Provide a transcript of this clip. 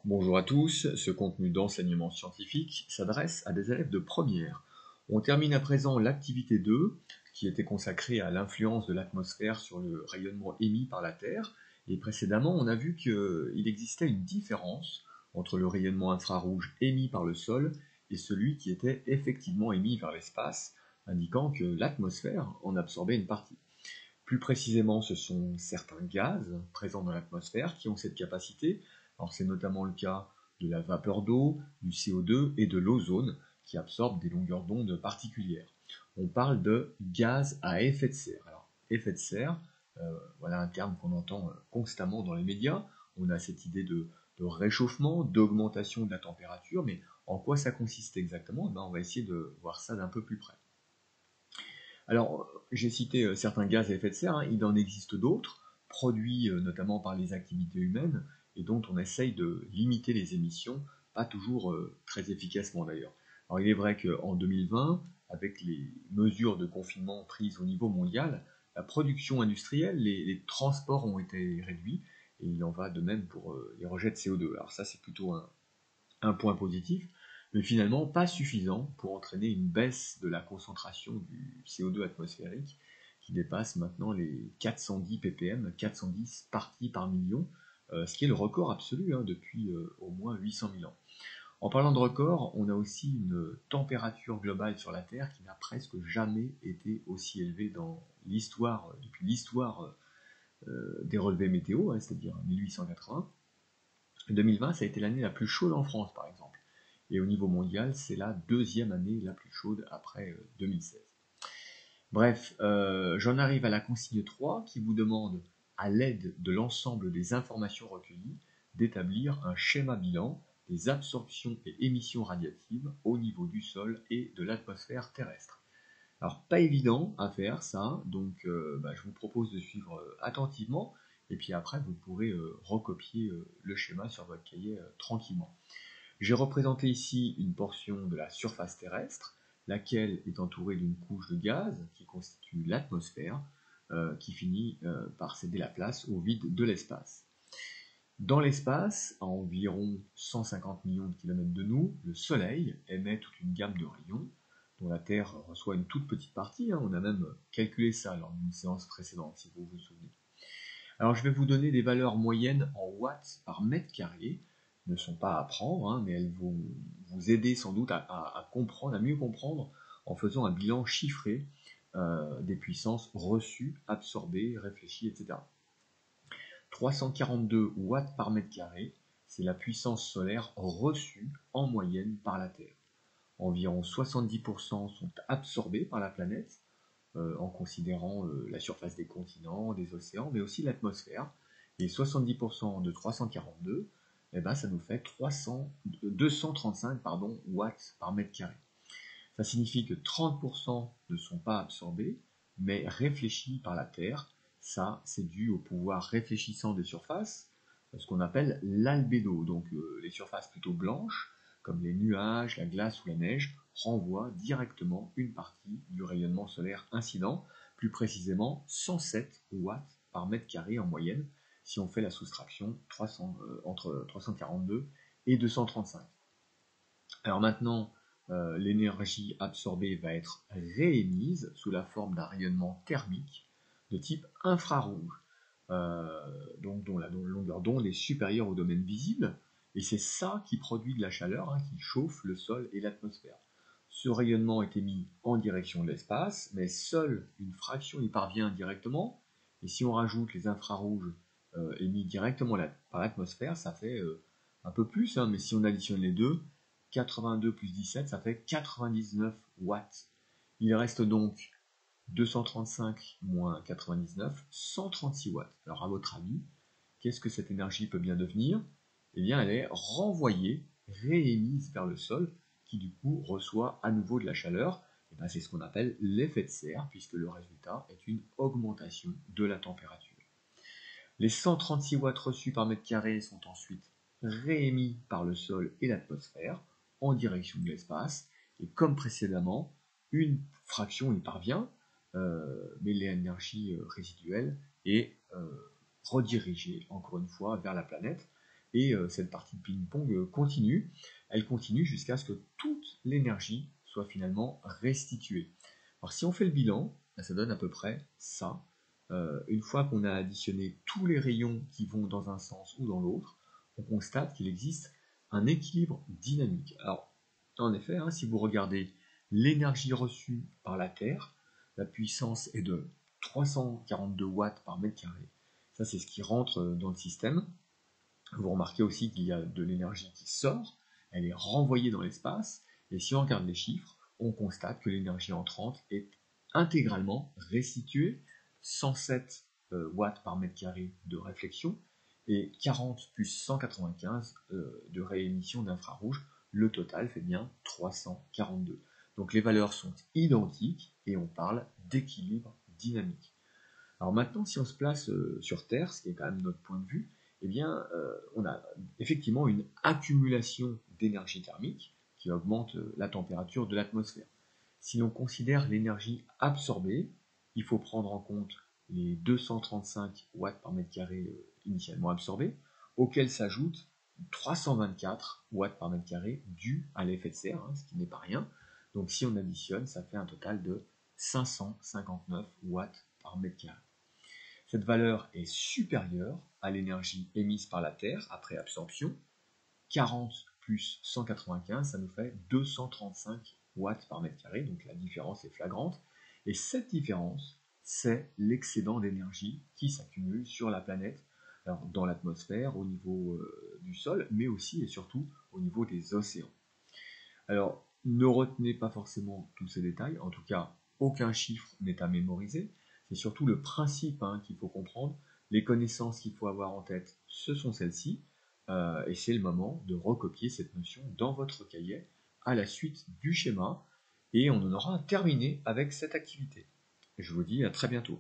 Bonjour à tous, ce contenu d'enseignement scientifique s'adresse à des élèves de première. On termine à présent l'activité 2, qui était consacrée à l'influence de l'atmosphère sur le rayonnement émis par la Terre, et précédemment on a vu qu'il existait une différence entre le rayonnement infrarouge émis par le sol et celui qui était effectivement émis vers l'espace, indiquant que l'atmosphère en absorbait une partie. Plus précisément, ce sont certains gaz présents dans l'atmosphère qui ont cette capacité. Alors c'est notamment le cas de la vapeur d'eau, du CO2 et de l'ozone qui absorbent des longueurs d'onde particulières. On parle de gaz à effet de serre. Alors, effet de serre, voilà un terme qu'on entend constamment dans les médias. On a cette idée de réchauffement, d'augmentation de la température, mais en quoi ça consiste exactement? On va essayer de voir ça d'un peu plus près. Alors, j'ai cité certains gaz à effet de serre, hein, il en existe d'autres, produits notamment par les activités humaines, et dont on essaye de limiter les émissions, pas toujours très efficacement d'ailleurs. Alors il est vrai qu'en 2020, avec les mesures de confinement prises au niveau mondial, la production industrielle, les transports ont été réduits, et il en va de même pour les rejets de CO2. Alors ça c'est plutôt un point positif, mais finalement pas suffisant pour entraîner une baisse de la concentration du CO2 atmosphérique qui dépasse maintenant les 410 ppm, 410 parties par million, ce qui est le record absolu depuis au moins 800 000 ans. En parlant de record, on a aussi une température globale sur la Terre qui n'a presque jamais été aussi élevée dans l'histoire, depuis l'histoire des relevés météo, c'est-à-dire 1880. 2020, ça a été l'année la plus chaude en France, par exemple. Et au niveau mondial, c'est la deuxième année la plus chaude après 2016. Bref, j'en arrive à la consigne 3 qui vous demande, à l'aide de l'ensemble des informations recueillies, d'établir un schéma bilan des absorptions et émissions radiatives au niveau du sol et de l'atmosphère terrestre. Alors, pas évident à faire ça, donc je vous propose de suivre attentivement, et puis après vous pourrez recopier le schéma sur votre cahier tranquillement. J'ai représenté ici une portion de la surface terrestre, laquelle est entourée d'une couche de gaz qui constitue l'atmosphère, qui finit par céder la place au vide de l'espace. Dans l'espace, à environ 150 millions de kilomètres de nous, le Soleil émet toute une gamme de rayons, dont la Terre reçoit une toute petite partie. On a même calculé ça lors d'une séance précédente, si vous vous souvenez. Alors je vais vous donner des valeurs moyennes en watts par mètre carré. Elles ne sont pas à prendre, mais elles vont vous aider sans doute à comprendre, à mieux comprendre en faisant un bilan chiffré des puissances reçues, absorbées, réfléchies, etc. 342 watts par mètre carré, c'est la puissance solaire reçue en moyenne par la Terre. Environ 70% sont absorbés par la planète, en considérant la surface des continents, des océans, mais aussi l'atmosphère. Et 70% de 342, ça nous fait 235 watts par mètre carré. Ça signifie que 30% ne sont pas absorbés, mais réfléchis par la Terre. Ça, c'est dû au pouvoir réfléchissant des surfaces, ce qu'on appelle l'albédo. Donc les surfaces plutôt blanches, comme les nuages, la glace ou la neige, renvoient directement une partie du rayonnement solaire incident, plus précisément 107 watts par mètre carré en moyenne, si on fait la soustraction entre 342 et 235. Alors maintenant, l'énergie absorbée va être réémise sous la forme d'un rayonnement thermique de type infrarouge, dont la longueur d'onde est supérieure au domaine visible, et c'est ça qui produit de la chaleur, qui chauffe le sol et l'atmosphère. Ce rayonnement est émis en direction de l'espace, mais seule une fraction y parvient directement, et si on rajoute les infrarouges émis directement par l'atmosphère, ça fait un peu plus, mais si on additionne les deux, 82 plus 17, ça fait 99 watts. Il reste donc 235 moins 99, 136 watts. Alors à votre avis, qu'est-ce que cette énergie peut bien devenir? Eh bien, elle est renvoyée, réémise vers le sol, qui du coup reçoit à nouveau de la chaleur. C'est ce qu'on appelle l'effet de serre, puisque le résultat est une augmentation de la température. Les 136 watts reçus par mètre carré sont ensuite réémis par le sol et l'atmosphère en direction de l'espace, et comme précédemment, une fraction y parvient, mais l'énergie résiduelle est redirigée encore une fois vers la planète. Et cette partie de ping-pong continue. Elle continue jusqu'à ce que toute l'énergie soit finalement restituée. Alors si on fait le bilan, ça donne à peu près ça. Une fois qu'on a additionné tous les rayons qui vont dans un sens ou dans l'autre, on constate qu'il existe un équilibre dynamique. Alors, en effet, si vous regardez l'énergie reçue par la Terre, la puissance est de 342 watts par mètre carré. Ça, c'est ce qui rentre dans le système. Vous remarquez aussi qu'il y a de l'énergie qui sort, elle est renvoyée dans l'espace, et si on regarde les chiffres, on constate que l'énergie entrante est intégralement restituée, 107 watts par mètre carré de réflexion, et 40 plus 195 de réémission d'infrarouge. Le total fait bien 342. Donc les valeurs sont identiques, et on parle d'équilibre dynamique. Alors maintenant, si on se place sur Terre, ce qui est quand même notre point de vue, eh bien, on a effectivement une accumulation d'énergie thermique qui augmente la température de l'atmosphère. Si l'on considère l'énergie absorbée, il faut prendre en compte les 235 watts par mètre carré initialement absorbés, auxquels s'ajoutent 324 watts par mètre carré dus à l'effet de serre, ce qui n'est pas rien. Donc si on additionne, ça fait un total de 559 watts par mètre carré. Cette valeur est supérieure à l'énergie émise par la Terre après absorption. 40 plus 195, ça nous fait 235 watts par mètre carré, donc la différence est flagrante. Et cette différence, c'est l'excédent d'énergie qui s'accumule sur la planète, alors dans l'atmosphère, au niveau du sol, mais aussi et surtout au niveau des océans. Alors, ne retenez pas forcément tous ces détails, en tout cas, aucun chiffre n'est à mémoriser. C'est surtout le principe qu'il faut comprendre. Les connaissances qu'il faut avoir en tête, ce sont celles-ci, et c'est le moment de recopier cette notion dans votre cahier à la suite du schéma, et on en aura terminé avec cette activité. Je vous dis à très bientôt.